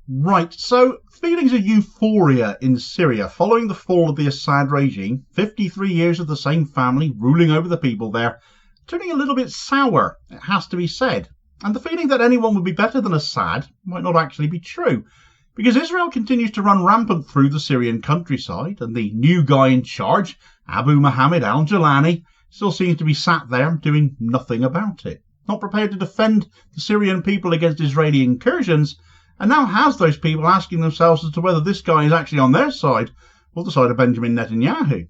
Right, so feelings of euphoria in Syria following the fall of the Assad regime, 53 years of the same family ruling over the people there, turning a little bit sour, it has to be said. And the feeling that anyone would be better than Assad might not actually be true, because Israel continues to run rampant through the Syrian countryside, and the new guy in charge, Abu Muhammad Al-Jolani, still seems to be sat there doing nothing about it, not prepared to defend the Syrian people against Israeli incursions, and now has those people asking themselves as to whether this guy is actually on their side or the side of Benjamin Netanyahu.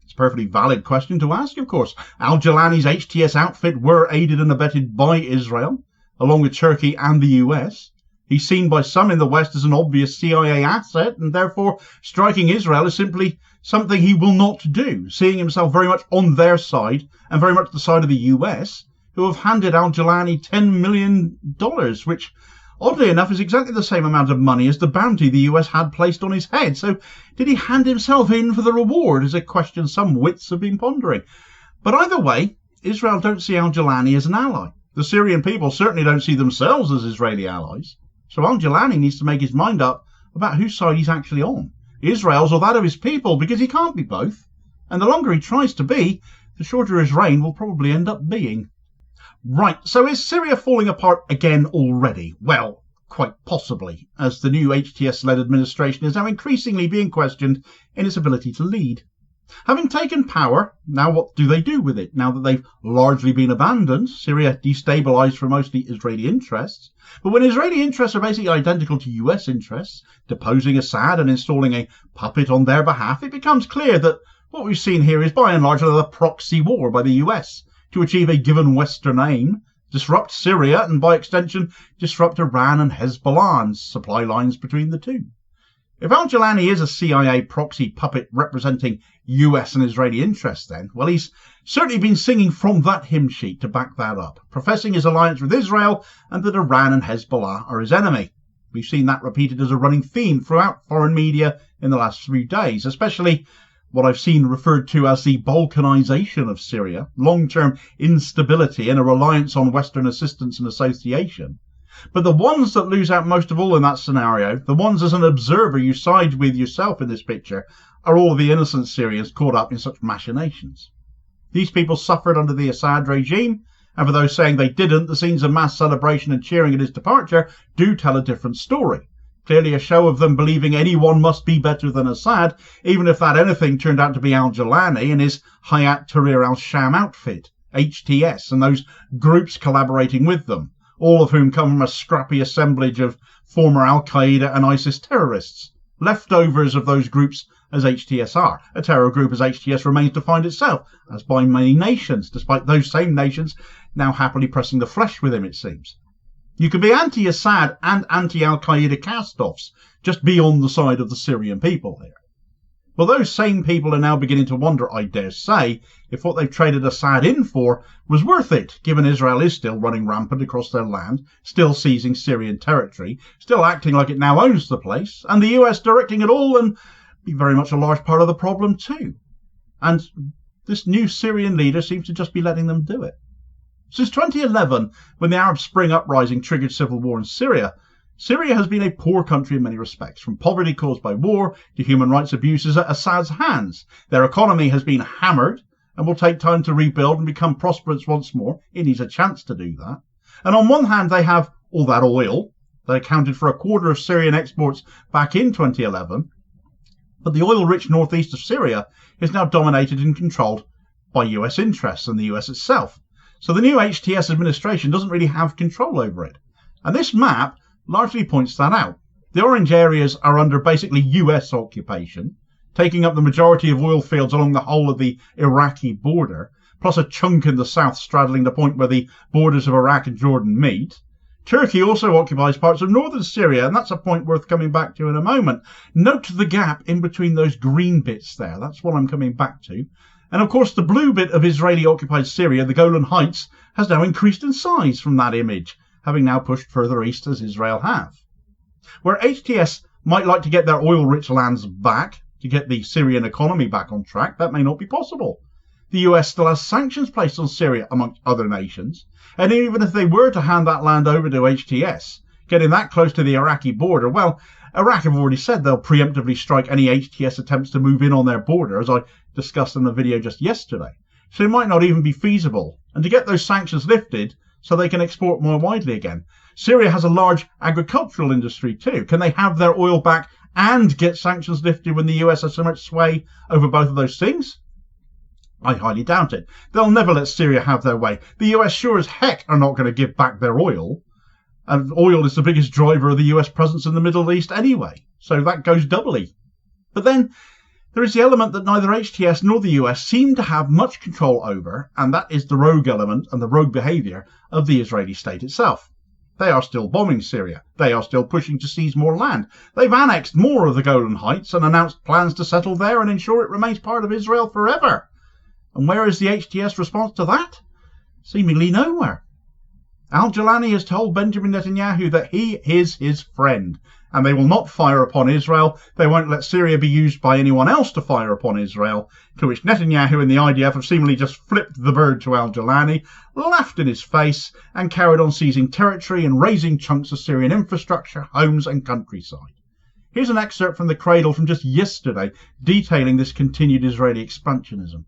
It's a perfectly valid question to ask, of course. Al-Jolani's HTS outfit were aided and abetted by Israel, along with Turkey and the US. He's seen by some in the West as an obvious CIA asset, and therefore striking Israel is simply something he will not do, seeing himself very much on their side and very much the side of the US, who have handed Al-Jolani $10 million, which oddly enough is exactly the same amount of money as the bounty the US had placed on his head. So did he hand himself in for the reward, is a question some wits have been pondering. But either way, Israel don't see Al-Jolani as an ally. The Syrian people certainly don't see themselves as Israeli allies. So Al-Jolani needs to make his mind up about whose side he's actually on, Israel's or that of his people, because he can't be both. And the longer he tries to be, the shorter his reign will probably end up being. Right, so is Syria falling apart again already? Well, quite possibly, as the new HTS-led administration is now increasingly being questioned in its ability to lead. Having taken power, now what do they do with it? Now that they've largely been abandoned, Syria destabilised for mostly Israeli interests. But when Israeli interests are basically identical to US interests, deposing Assad and installing a puppet on their behalf, it becomes clear that what we've seen here is by and large another proxy war by the US to achieve a given Western aim, disrupt Syria and by extension disrupt Iran and Hezbollah and supply lines between the two. If Al-Jolani is a CIA proxy puppet representing US and Israeli interests then, well, he's certainly been singing from that hymn sheet to back that up, professing his alliance with Israel and that Iran and Hezbollah are his enemy. We've seen that repeated as a running theme throughout foreign media in the last few days, especially what I've seen referred to as the Balkanization of Syria, long-term instability and a reliance on Western assistance and association. But the ones that lose out most of all in that scenario, the ones as an observer you side with yourself in this picture, are all of the innocent Syrians caught up in such machinations. These people suffered under the Assad regime, and for those saying they didn't, the scenes of mass celebration and cheering at his departure do tell a different story. Clearly a show of them believing anyone must be better than Assad, even if that anything turned out to be Al-Jolani and his Hayat Tahrir al-Sham outfit, HTS, and those groups collaborating with them, all of whom come from a scrappy assemblage of former Al-Qaeda and ISIS terrorists, leftovers of those groups as HTS are, a terror group as HTS remains to find itself, as by many nations, despite those same nations now happily pressing the flesh with him, it seems. You can be anti-Assad and anti-Al-Qaeda cast-offs, just be on the side of the Syrian people here. Well, those same people are now beginning to wonder, I dare say, if what they've traded Assad in for was worth it, given Israel is still running rampant across their land, still seizing Syrian territory, still acting like it now owns the place, and the US directing it all and be very much a large part of the problem too. And this new Syrian leader seems to just be letting them do it. Since 2011, when the Arab Spring uprising triggered civil war in Syria, Syria has been a poor country in many respects, from poverty caused by war to human rights abuses at Assad's hands. Their economy has been hammered and will take time to rebuild and become prosperous once more. It needs a chance to do that. And on one hand, they have all that oil that accounted for a quarter of Syrian exports back in 2011. But the oil-rich northeast of Syria is now dominated and controlled by US interests and the US itself. So the new HTS administration doesn't really have control over it. And this map largely points that out. The orange areas are under basically US occupation, taking up the majority of oil fields along the whole of the Iraqi border, plus a chunk in the south straddling the point where the borders of Iraq and Jordan meet. Turkey also occupies parts of northern Syria, and that's a point worth coming back to in a moment. Note the gap in between those green bits there. That's what I'm coming back to. And of course the blue bit of Israeli-occupied Syria, the Golan Heights, has now increased in size from that image, having now pushed further east as Israel have. Where HTS might like to get their oil-rich lands back, to get the Syrian economy back on track, that may not be possible. The US still has sanctions placed on Syria, amongst other nations, and even if they were to hand that land over to HTS, getting that close to the Iraqi border, well, Iraq have already said they'll preemptively strike any HTS attempts to move in on their border, as I discussed in the video just yesterday. So it might not even be feasible. And to get those sanctions lifted so they can export more widely again. Syria has a large agricultural industry too. Can they have their oil back and get sanctions lifted when the US has so much sway over both of those things? I highly doubt it. They'll never let Syria have their way. The US sure as heck are not going to give back their oil. And oil is the biggest driver of the US presence in the Middle East anyway. So that goes doubly. But then there is the element that neither HTS nor the US seem to have much control over, and that is the rogue element and the rogue behaviour of the Israeli state itself. They are still bombing Syria. They are still pushing to seize more land. They've annexed more of the Golan Heights and announced plans to settle there and ensure it remains part of Israel forever. And where is the HTS response to that? Seemingly nowhere. Al-Jolani has told Benjamin Netanyahu that he is his friend, and they will not fire upon Israel. They won't let Syria be used by anyone else to fire upon Israel, to which Netanyahu and the IDF have seemingly just flipped the bird to Al-Jolani, laughed in his face, and carried on seizing territory and razing chunks of Syrian infrastructure, homes and countryside. Here's an excerpt from the Cradle from just yesterday, detailing this continued Israeli expansionism.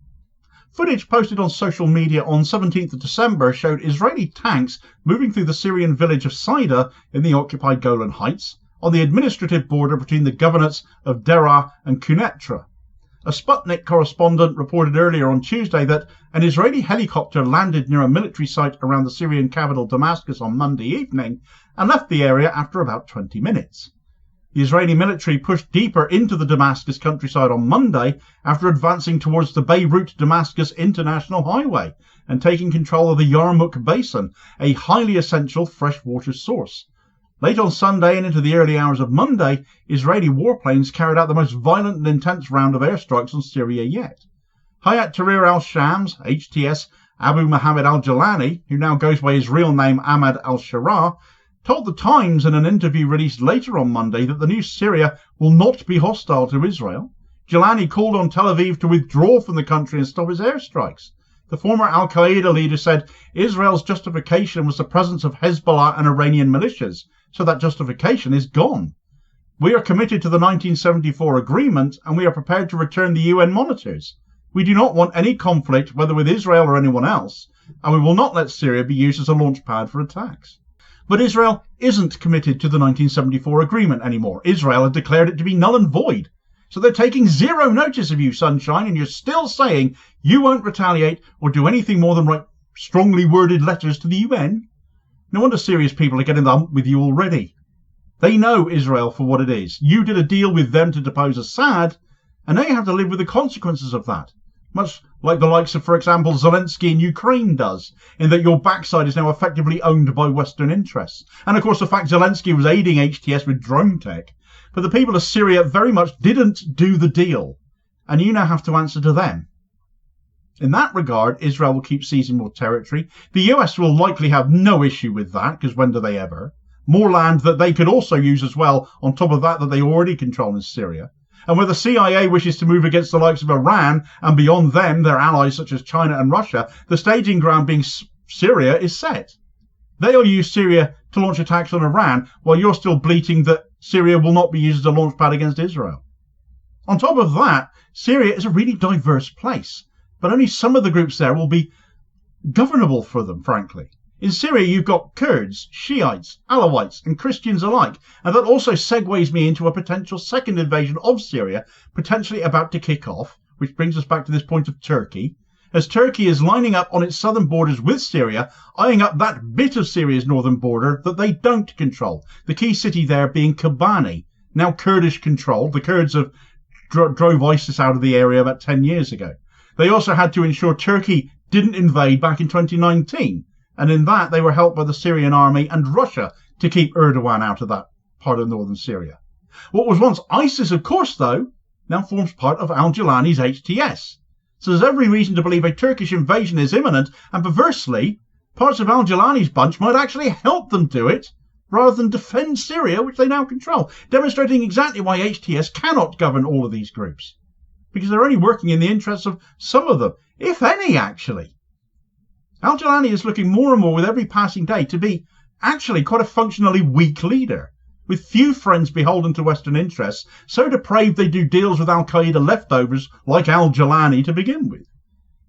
Footage posted on social media on 17th of December showed Israeli tanks moving through the Syrian village of Saida in the occupied Golan Heights, on the administrative border between the governorates of Deraa and Quneitra. A Sputnik correspondent reported earlier on Tuesday that an Israeli helicopter landed near a military site around the Syrian capital Damascus on Monday evening and left the area after about 20 minutes. The Israeli military pushed deeper into the Damascus countryside on Monday after advancing towards the Beirut-Damascus International Highway and taking control of the Yarmouk Basin, a highly essential freshwater source. Late on Sunday and into the early hours of Monday, Israeli warplanes carried out the most violent and intense round of airstrikes on Syria yet. Hayat Tahrir al-Sham's HTS Abu Muhammad Al-Jolani, who now goes by his real name Ahmad al-Sharaa, told The Times in an interview released later on Monday that the new Syria will not be hostile to Israel. Jolani called on Tel Aviv to withdraw from the country and stop its airstrikes. The former Al-Qaeda leader said Israel's justification was the presence of Hezbollah and Iranian militias, so that justification is gone. We are committed to the 1974 agreement and we are prepared to return the UN monitors. We do not want any conflict, whether with Israel or anyone else, and we will not let Syria be used as a launch pad for attacks. But Israel isn't committed to the 1974 agreement anymore. Israel had declared it to be null and void. So they're taking zero notice of you, sunshine, and you're still saying you won't retaliate or do anything more than write strongly worded letters to the UN. No wonder serious people are getting the hump with you already. They know Israel for what it is. You did a deal with them to depose Assad, and now you have to live with the consequences of that. Much like the likes of, for example, Zelensky in Ukraine does, in that your backside is now effectively owned by Western interests. And of course the fact Zelensky was aiding HTS with drone tech. But the people of Syria very much didn't do the deal, and you now have to answer to them. In that regard, Israel will keep seizing more territory. The US will likely have no issue with that, because when do they ever? More land that they could also use as well, on top of that they already control in Syria. And where the CIA wishes to move against the likes of Iran and beyond them, their allies such as China and Russia, the staging ground being Syria is set. They'll use Syria to launch attacks on Iran, while you're still bleating that Syria will not be used as a launch pad against Israel. On top of that, Syria is a really diverse place, but only some of the groups there will be governable for them, frankly. In Syria, you've got Kurds, Shiites, Alawites, and Christians alike, and that also segues me into a potential second invasion of Syria, potentially about to kick off, which brings us back to this point of Turkey, as Turkey is lining up on its southern borders with Syria, eyeing up that bit of Syria's northern border that they don't control, the key city there being Kobani, now Kurdish-controlled. The Kurds have drove ISIS out of the area about 10 years ago. They also had to ensure Turkey didn't invade back in 2019, and in that they were helped by the Syrian army and Russia to keep Erdogan out of that part of northern Syria. What was once ISIS, of course, though, now forms part of Al-Jolani's HTS. So there's every reason to believe a Turkish invasion is imminent, and perversely, parts of Al-Jolani's bunch might actually help them do it, rather than defend Syria, which they now control, demonstrating exactly why HTS cannot govern all of these groups. Because they're only working in the interests of some of them, if any, actually. Al-Jolani is looking more and more with every passing day to be actually quite a functionally weak leader, with few friends beholden to Western interests, so depraved they do deals with Al-Qaeda leftovers like Al-Jolani to begin with.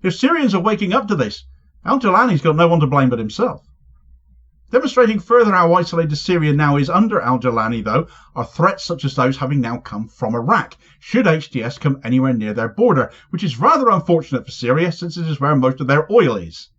If Syrians are waking up to this, Al-Jolani's got no one to blame but himself. Demonstrating further how isolated Syria now is under Al-Jolani, though, are threats such as those having now come from Iraq, should HTS come anywhere near their border, which is rather unfortunate for Syria since it is where most of their oil is.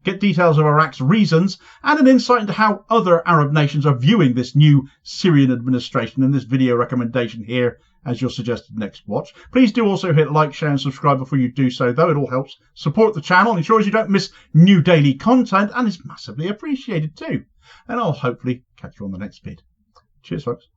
Get details of Iraq's reasons and an insight into how other Arab nations are viewing this new Syrian administration in this video recommendation here as your suggested next watch. Please do also hit like, share and subscribe before you do so, though it all helps support the channel and ensures you don't miss new daily content, and is massively appreciated too. And I'll hopefully catch you on the next vid. Cheers folks.